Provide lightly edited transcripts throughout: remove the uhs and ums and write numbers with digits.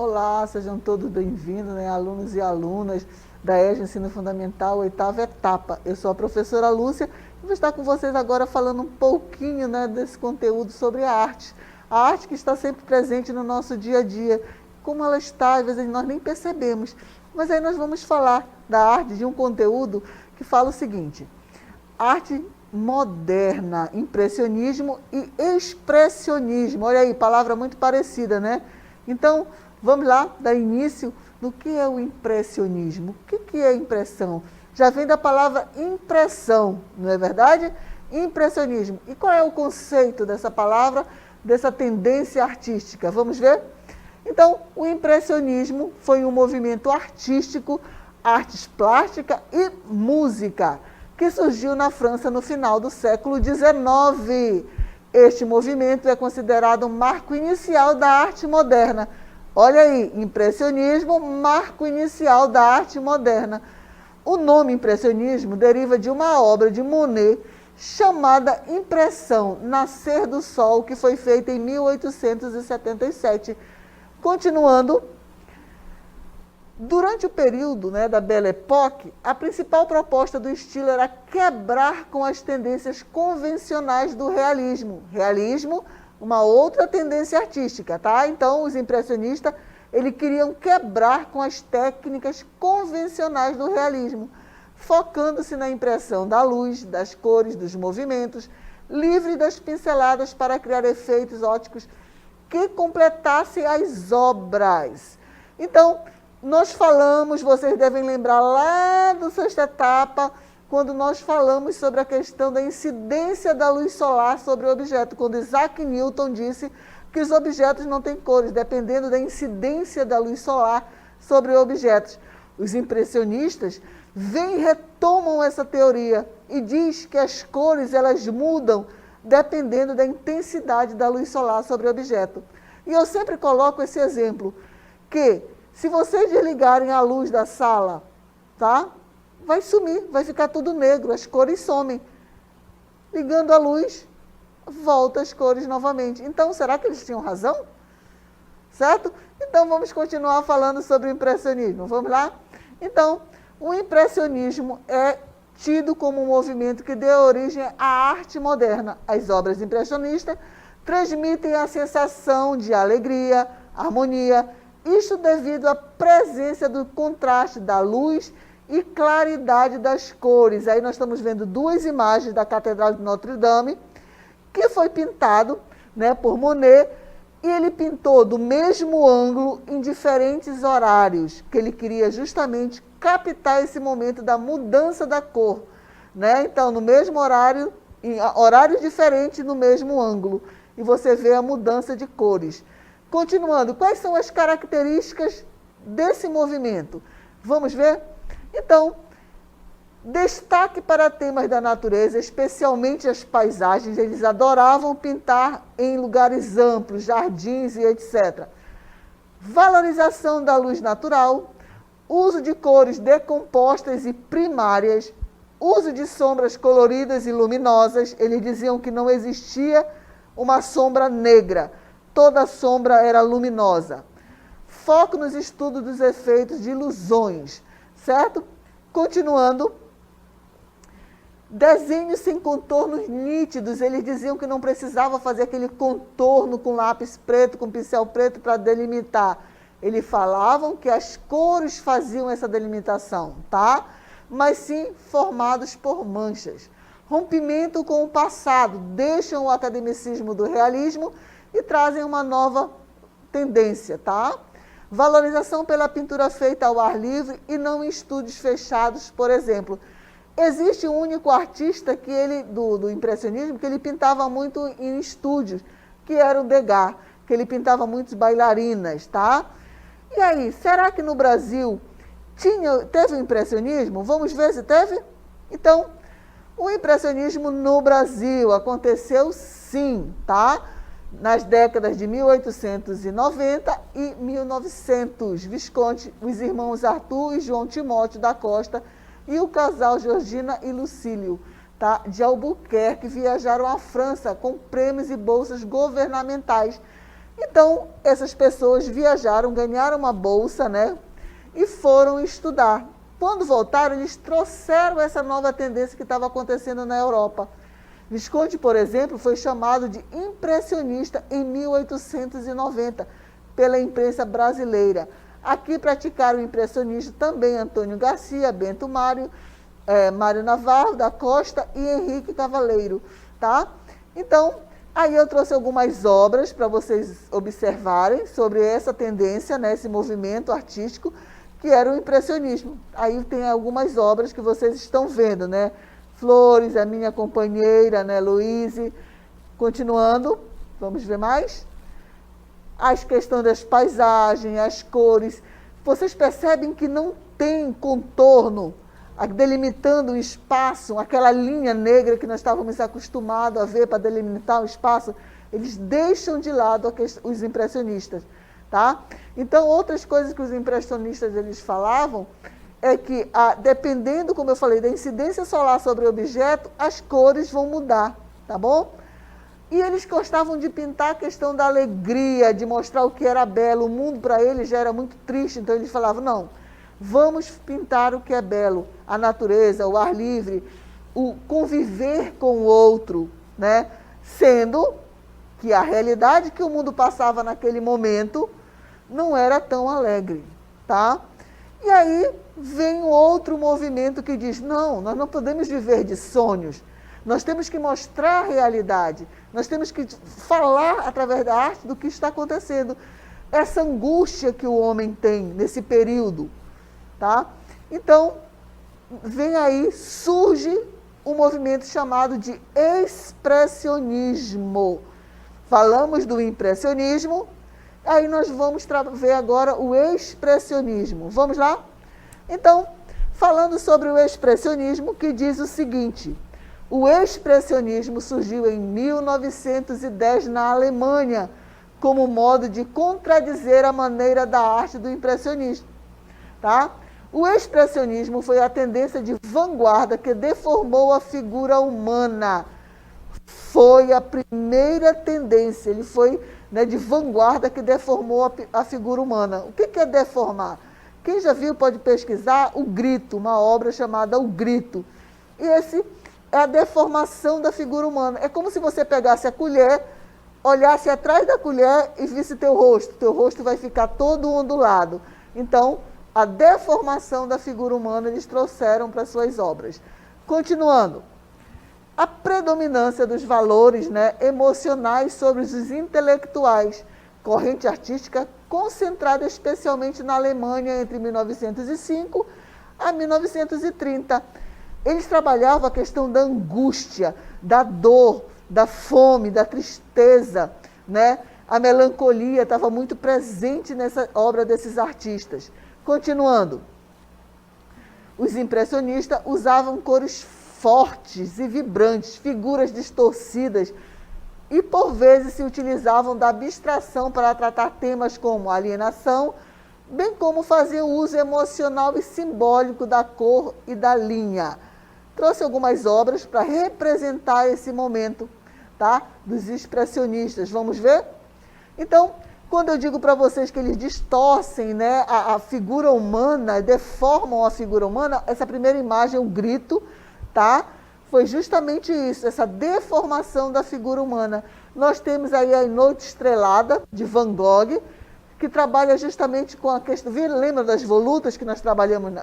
Olá, sejam todos bem-vindos, né, alunos e alunas da EJA Ensino Fundamental, 8ª etapa. Eu sou a professora Lúcia e vou estar com vocês agora falando um pouquinho, né, desse conteúdo sobre a arte. A arte que está sempre presente no nosso dia a dia. Como ela está, às vezes nós nem percebemos. Mas aí nós vamos falar da arte, de um conteúdo que fala o seguinte: arte moderna, impressionismo e expressionismo. Olha aí, palavra muito parecida, né? Então, vamos lá dar início no que é o impressionismo. O que é impressão? Já vem da palavra impressão, não é verdade? Impressionismo. E qual é o conceito dessa palavra, dessa tendência artística? Vamos ver? Então, o impressionismo foi um movimento artístico, artes plástica e música, que surgiu na França no final do século XIX. Este movimento é considerado um marco inicial da arte moderna. Olha aí, impressionismo, marco inicial da arte moderna. O nome impressionismo deriva de uma obra de Monet chamada Impressão, Nascer do Sol, que foi feita em 1877. Continuando, durante o período, né, da Belle Époque, a principal proposta do estilo era quebrar com as tendências convencionais do realismo. Realismo, uma outra tendência artística, tá? Então, os impressionistas, eles queriam quebrar com as técnicas convencionais do realismo, focando-se na impressão da luz, das cores, dos movimentos, livre das pinceladas para criar efeitos ópticos que completassem as obras. Então, nós falamos, vocês devem lembrar lá da 6ª etapa, quando nós falamos sobre a questão da incidência da luz solar sobre o objeto, quando Isaac Newton disse que os objetos não têm cores, dependendo da incidência da luz solar sobre objetos. Os impressionistas vêm e retomam essa teoria e diz que as cores elas mudam dependendo da intensidade da luz solar sobre o objeto. E eu sempre coloco esse exemplo, que se vocês desligarem a luz da sala, tá? Vai sumir, vai ficar tudo negro, as cores somem. Ligando a luz, volta as cores novamente. Então, será que eles tinham razão? Certo? Então, vamos continuar falando sobre o impressionismo. Vamos lá? Então, o impressionismo é tido como um movimento que deu origem à arte moderna. As obras impressionistas transmitem a sensação de alegria, harmonia, isto devido à presença do contraste da luz e claridade das cores. Aí nós estamos vendo duas imagens da Catedral de Notre Dame, que foi pintado, né, por Monet, e ele pintou do mesmo ângulo em diferentes horários, que ele queria justamente captar esse momento da mudança da cor, né? Então, no mesmo horário, em horários diferentes, no mesmo ângulo, e você vê a mudança de cores. Continuando, quais são as características desse movimento? Vamos ver? Então, destaque para temas da natureza, especialmente as paisagens. Eles adoravam pintar em lugares amplos, jardins e etc. Valorização da luz natural, uso de cores decompostas e primárias, uso de sombras coloridas e luminosas. Eles diziam que não existia uma sombra negra, toda sombra era luminosa. Foco nos estudos dos efeitos de ilusões, certo? Continuando, desenhos sem contornos nítidos. Eles diziam que não precisava fazer aquele contorno com lápis preto, com pincel preto para delimitar. Eles falavam que as cores faziam essa delimitação, tá? Mas sim formados por manchas. Rompimento com o passado, deixam o academicismo do realismo e trazem uma nova tendência, tá? Valorização pela pintura feita ao ar livre e não em estúdios fechados, por exemplo. Existe um único artista que ele, do impressionismo, que ele pintava muito em estúdios, que era o Degas, que ele pintava muitas bailarinas, tá? E aí, será que no Brasil teve o impressionismo? Vamos ver se teve? Então, o impressionismo no Brasil aconteceu sim, tá? Nas décadas de 1890 e 1900, Visconti, os irmãos Arthur e João Timóteo da Costa e o casal Georgina e Lucílio, tá, de Albuquerque, viajaram à França com prêmios e bolsas governamentais Então, essas pessoas viajaram, ganharam uma bolsa, né? E foram estudar. Quando voltaram, eles trouxeram essa nova tendência que estava acontecendo na Europa. Visconti, por exemplo, foi chamado de impressionista em 1890 pela imprensa brasileira. Aqui praticaram o impressionismo também Antônio Garcia, Bento Mário, Mário Navarro da Costa e Henrique Cavaleiro, tá? Então, aí eu trouxe algumas obras para vocês observarem sobre essa tendência, né, esse movimento artístico, que era o impressionismo. Aí tem algumas obras que vocês estão vendo, né? Flores, a minha companheira, né, Louise. Continuando, vamos ver mais? As questões das paisagens, as cores. Vocês percebem que não tem contorno, delimitando o espaço, aquela linha negra que nós estávamos acostumados a ver para delimitar o espaço, eles deixam de lado os impressionistas, tá? Então, outras coisas que os impressionistas eles falavam é que, dependendo, como eu falei, da incidência solar sobre o objeto, as cores vão mudar, tá bom? E eles gostavam de pintar a questão da alegria, de mostrar o que era belo. O mundo para eles já era muito triste, então eles falavam, não, vamos pintar o que é belo, a natureza, o ar livre, o conviver com o outro, né? Sendo que a realidade que o mundo passava naquele momento não era tão alegre, tá? E aí vem um outro movimento que diz, não, nós não podemos viver de sonhos, nós temos que mostrar a realidade, nós temos que falar através da arte do que está acontecendo, essa angústia que o homem tem nesse período, tá? Então, vem aí, surge um movimento chamado de expressionismo. Falamos do impressionismo, aí nós vamos ver agora o expressionismo. Vamos lá? Então, falando sobre o expressionismo, que diz o seguinte, o expressionismo surgiu em 1910 na Alemanha, como modo de contradizer a maneira da arte do impressionismo, tá? O expressionismo foi a tendência de vanguarda que deformou a figura humana. Foi a primeira tendência, ele foi, né, de vanguarda que deformou a figura humana. O que é deformar? Quem já viu pode pesquisar O Grito, uma obra chamada O Grito. E esse é a deformação da figura humana. É como se você pegasse a colher, olhasse atrás da colher e visse teu rosto vai ficar todo ondulado. Então, a deformação da figura humana eles trouxeram para suas obras. Continuando, a predominância dos valores, né, emocionais sobre os intelectuais, corrente artística concentrada especialmente na Alemanha entre 1905 a 1930. Eles trabalhavam a questão da angústia, da dor, da fome, da tristeza, né? A melancolia estava muito presente nessa obra desses artistas. Continuando, os impressionistas usavam cores fortes e vibrantes, figuras distorcidas, e por vezes se utilizavam da abstração para tratar temas como alienação, bem como fazer uso emocional e simbólico da cor e da linha. Trouxe algumas obras para representar esse momento, tá? Dos expressionistas. Vamos ver? Então, quando eu digo para vocês que eles distorcem, né, a figura humana, deformam a figura humana, essa primeira imagem, o grito, tá? Foi justamente isso, essa deformação da figura humana. Nós temos aí a Noite Estrelada, de Van Gogh, que trabalha justamente com a questão... Lembra das volutas que nós trabalhamos,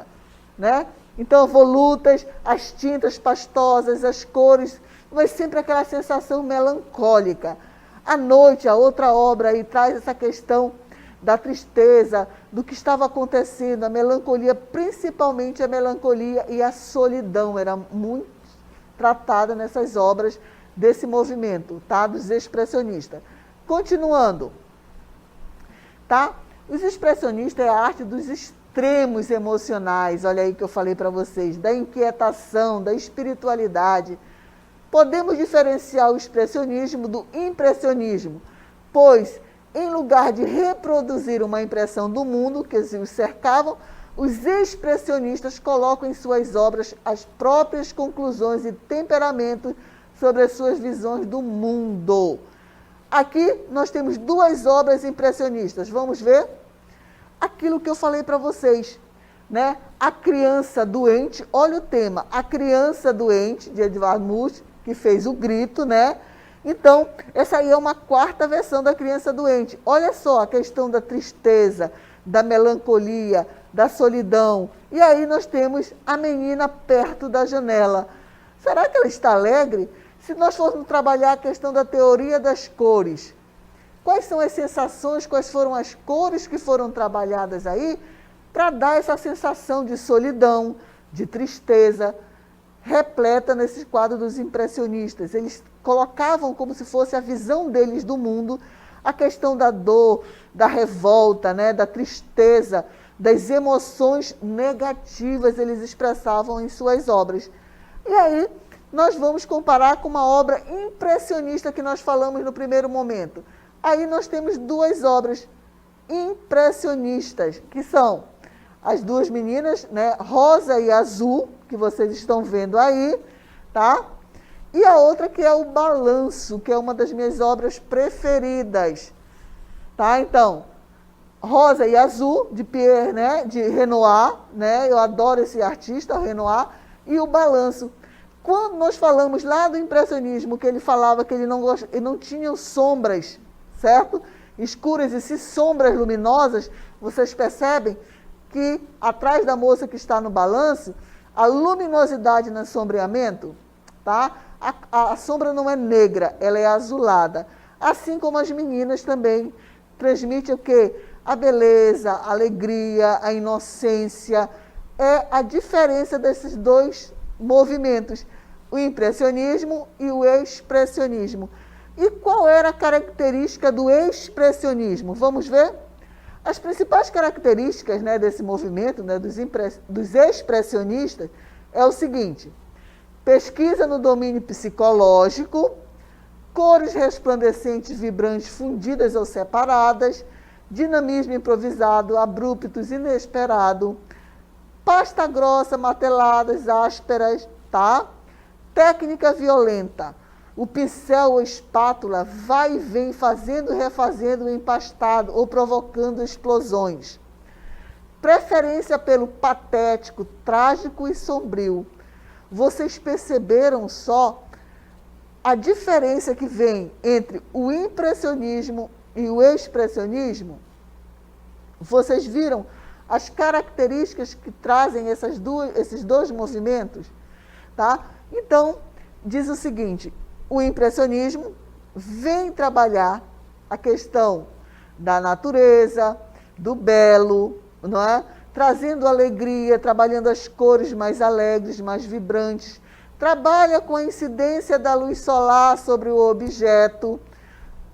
né? Então, volutas, as tintas pastosas, as cores, mas sempre aquela sensação melancólica. A Noite, a outra obra aí, traz essa questão da tristeza, do que estava acontecendo, a melancolia, principalmente a melancolia e a solidão, era muito tratada nessas obras desse movimento, tá? Dos expressionistas. Continuando, tá? Os expressionistas é a arte dos extremos emocionais, olha aí que eu falei para vocês, da inquietação, da espiritualidade. Podemos diferenciar o expressionismo do impressionismo, pois, em lugar de reproduzir uma impressão do mundo que os cercavam, os expressionistas colocam em suas obras as próprias conclusões e temperamentos sobre as suas visões do mundo. Aqui nós temos duas obras impressionistas. Vamos ver? Aquilo que eu falei para vocês, né? A criança doente, olha o tema, a criança doente, de Edvard Munch, que fez o grito, né? Então, essa aí é uma quarta versão da criança doente. Olha só a questão da tristeza, da melancolia, da solidão. E aí nós temos a menina perto da janela. Será que ela está alegre? Se nós formos trabalhar a questão da teoria das cores, quais são as sensações, quais foram as cores que foram trabalhadas aí para dar essa sensação de solidão, de tristeza, repleta nesse quadro dos impressionistas. Eles colocavam como se fosse a visão deles do mundo, a questão da dor, da revolta, né, da tristeza, das emoções negativas, eles expressavam em suas obras. E aí, nós vamos comparar com uma obra impressionista que nós falamos no primeiro momento. Aí nós temos duas obras impressionistas, que são as duas meninas, né, rosa e azul, que vocês estão vendo aí, tá? E a outra que é o Balanço, que é uma das minhas obras preferidas, tá? Então, rosa e azul, de Pierre, né, de Renoir, né? Eu adoro esse artista, o Renoir, e o Balanço. Quando nós falamos lá do impressionismo, que ele falava que ele não tinha sombras, certo? Escuras e sim sombras luminosas, vocês percebem que atrás da moça que está no balanço, a luminosidade no sombreamento, tá? A sombra não é negra, ela é azulada. Assim como as meninas também transmitem o quê? A beleza, a alegria, a inocência. É a diferença desses dois movimentos, o impressionismo e o expressionismo. E qual era a característica do expressionismo? Vamos ver? As principais características, né, desse movimento, né, dos expressionistas é o seguinte: pesquisa no domínio psicológico, cores resplandecentes, vibrantes, fundidas ou separadas, dinamismo improvisado, abruptos, inesperado, pasta grossa, marteladas, ásperas, tá? Técnica violenta. O pincel ou espátula vai e vem, fazendo e refazendo o empastado ou provocando explosões. Preferência pelo patético, trágico e sombrio. Vocês perceberam só a diferença que vem entre o impressionismo e o expressionismo? Vocês viram as características que trazem esses dois movimentos? Tá? Então, diz o seguinte: o impressionismo vem trabalhar a questão da natureza, do belo, não é? Trazendo alegria, trabalhando as cores mais alegres, mais vibrantes. Trabalha com a incidência da luz solar sobre o objeto,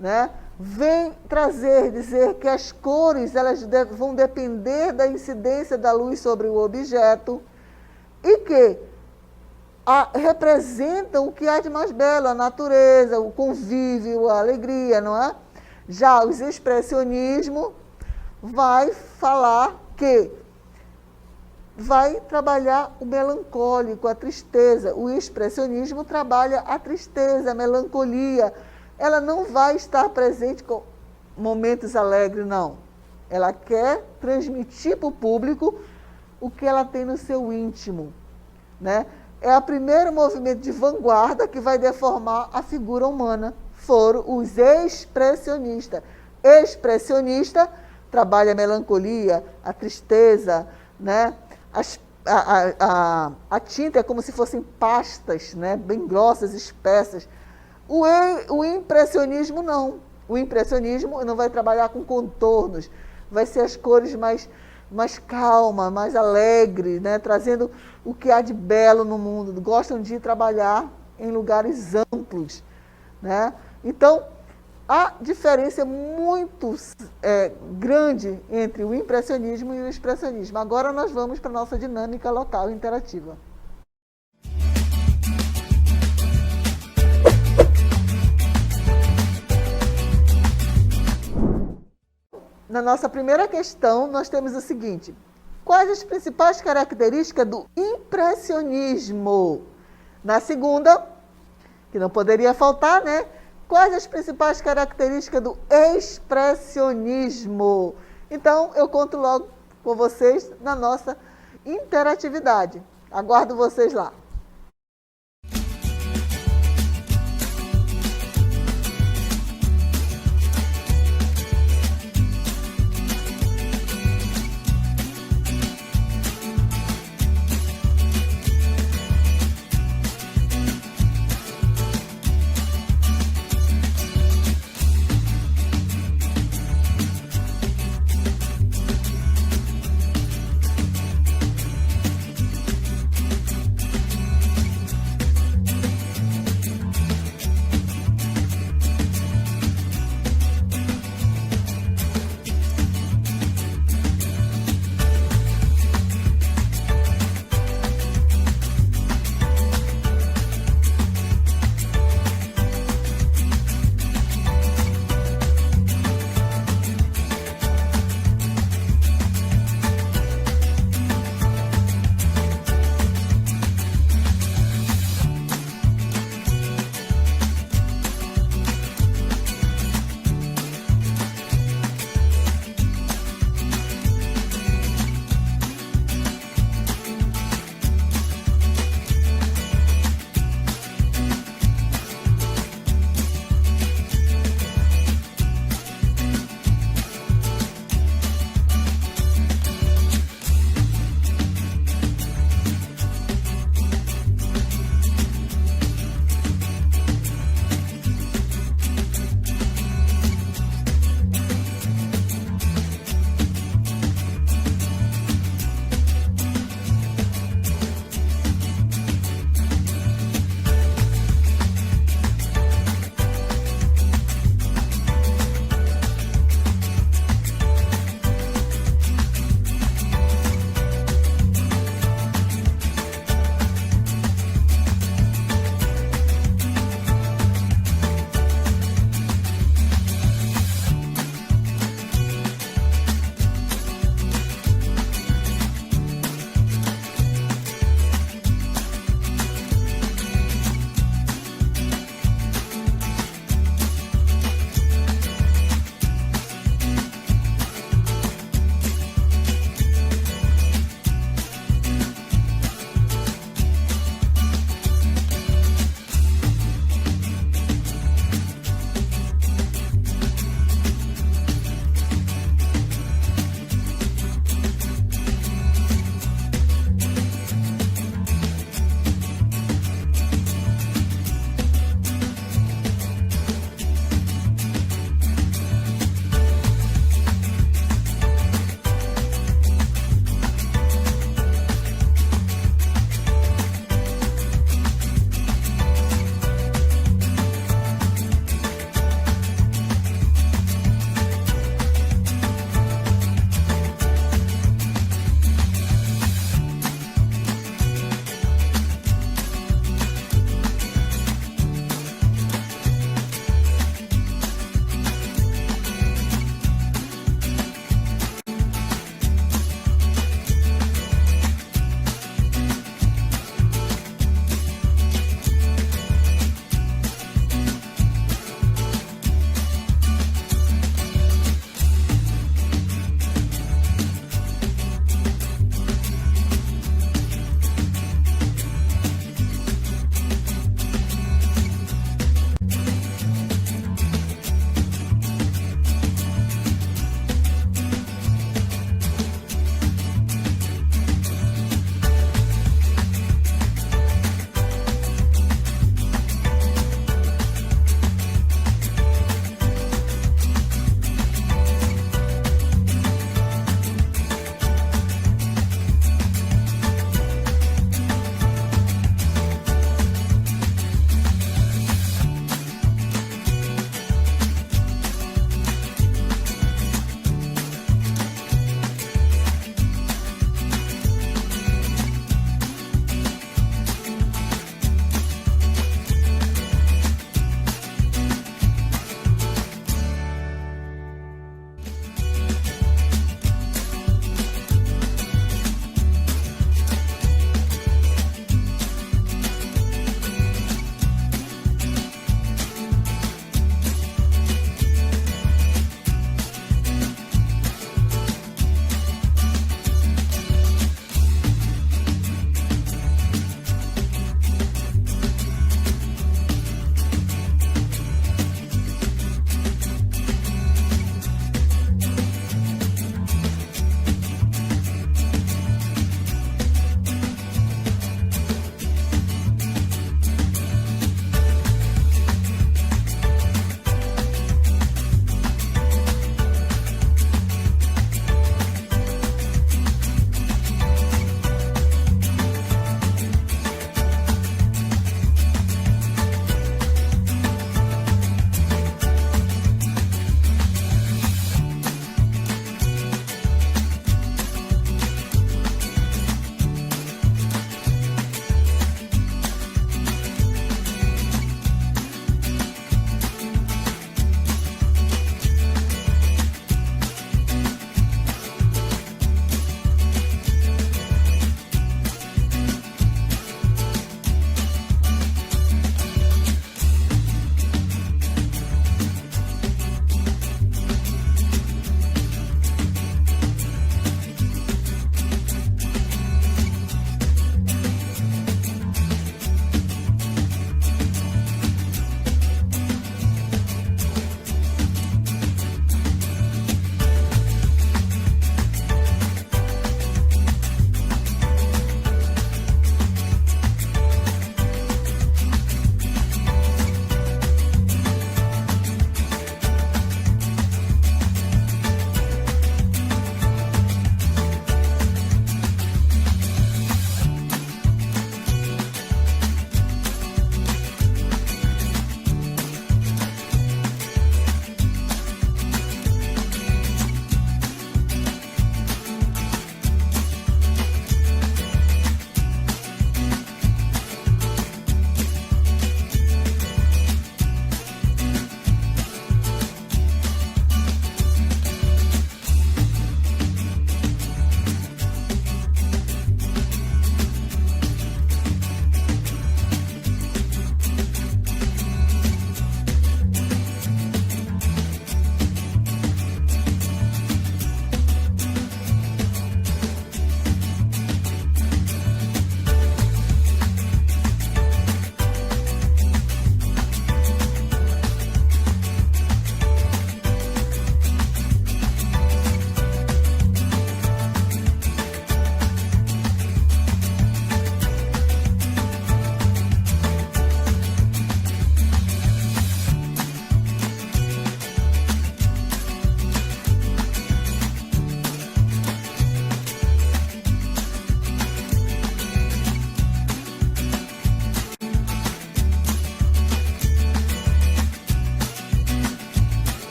né? Vem dizer que as cores elas vão depender da incidência da luz sobre o objeto e que representam o que há de mais belo, a natureza, o convívio, a alegria, não é? Já os expressionismo vai falar que vai trabalhar o melancólico, a tristeza. O expressionismo trabalha a tristeza, a melancolia. Ela não vai estar presente com momentos alegres, não. Ela quer transmitir para o público o que ela tem no seu íntimo, né? É o primeiro movimento de vanguarda que vai deformar a figura humana. Foram os expressionistas. Expressionista trabalha a melancolia, a tristeza, né? A tinta é como se fossem pastas, né? Bem grossas, espessas. O impressionismo não. O impressionismo não vai trabalhar com contornos, vai ser as cores mais calma, mais alegre, né? Trazendo o que há de belo no mundo. Gostam de trabalhar em lugares amplos, né? Então, a diferença é muito grande entre o impressionismo e o expressionismo. Agora nós vamos para a nossa dinâmica local interativa. Na nossa primeira questão, nós temos o seguinte: quais as principais características do impressionismo? Na segunda, que não poderia faltar, né? Quais as principais características do expressionismo? Então, eu conto logo com vocês na nossa interatividade. Aguardo vocês lá.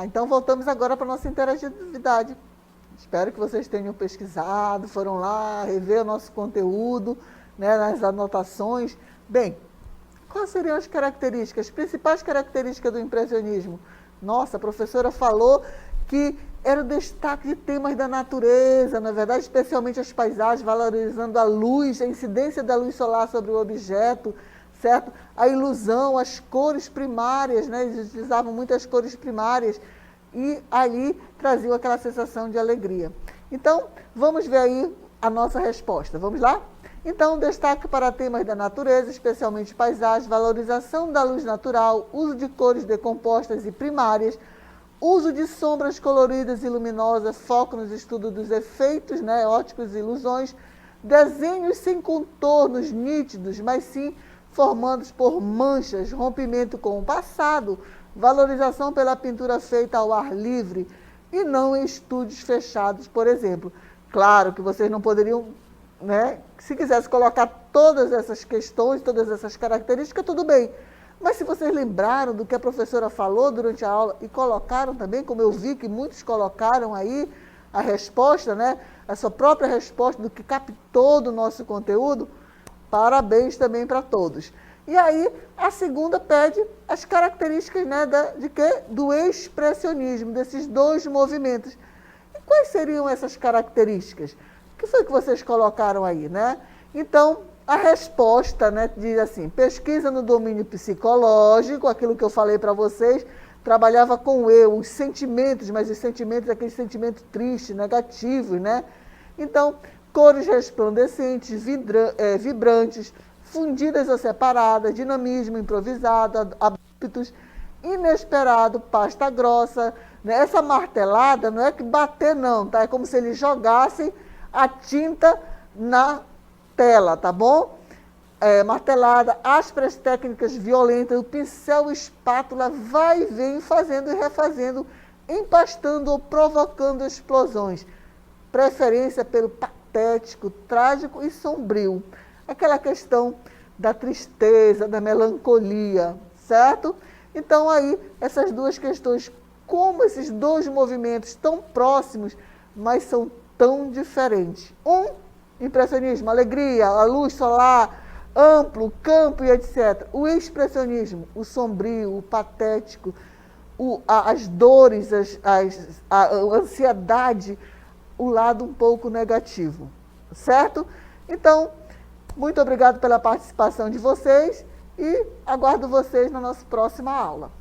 Então voltamos agora para a nossa interatividade. Espero que vocês tenham pesquisado, foram lá rever o nosso conteúdo, né, nas anotações. Bem, quais seriam as características, as principais características do impressionismo? Nossa, a professora falou que era o destaque de temas da natureza, na verdade, especialmente as paisagens, valorizando a luz, a incidência da luz solar sobre o objeto, certo? A ilusão, as cores primárias, né? Eles utilizavam muitas cores primárias e ali traziam aquela sensação de alegria. Então, vamos ver aí a nossa resposta. Vamos lá? Então, destaque para temas da natureza, especialmente paisagens, valorização da luz natural, uso de cores decompostas e primárias, uso de sombras coloridas e luminosas, foco nos estudos dos efeitos, né, óticos e ilusões, desenhos sem contornos nítidos, mas sim formados por manchas, rompimento com o passado, valorização pela pintura feita ao ar livre e não em estúdios fechados, por exemplo. Claro que vocês não poderiam, né, se quisesse colocar todas essas questões, todas essas características, tudo bem. Mas se vocês lembraram do que a professora falou durante a aula e colocaram também, como eu vi que muitos colocaram aí a resposta, né, a sua própria resposta do que captou do nosso conteúdo, parabéns também para todos. E aí, a segunda pede as características, né, do expressionismo, desses dois movimentos. E quais seriam essas características? O que foi que vocês colocaram aí, né? Então, a resposta, né, diz assim, pesquisa no domínio psicológico, aquilo que eu falei para vocês, trabalhava com o eu, os sentimentos, mas os sentimentos, aqueles sentimentos tristes, negativos, né? Então, cores resplandecentes, vibrantes, fundidas ou separadas, dinamismo improvisado, hábitos inesperado, pasta grossa, né? Essa martelada não é que bater não, tá? É como se eles jogassem a tinta na tela, tá bom? Martelada, ásperas técnicas violentas, o pincel espátula vai e vem fazendo e refazendo, empastando ou provocando explosões. Preferência pelo patético, trágico e sombrio. Aquela questão da tristeza, da melancolia, certo? Então aí, essas duas questões, como esses dois movimentos tão próximos, mas são tão diferentes. Impressionismo, alegria, a luz solar, amplo, campo e etc. O expressionismo, o sombrio, o patético, as dores, a ansiedade, o lado um pouco negativo, certo? Então, muito obrigado pela participação de vocês e aguardo vocês na nossa próxima aula.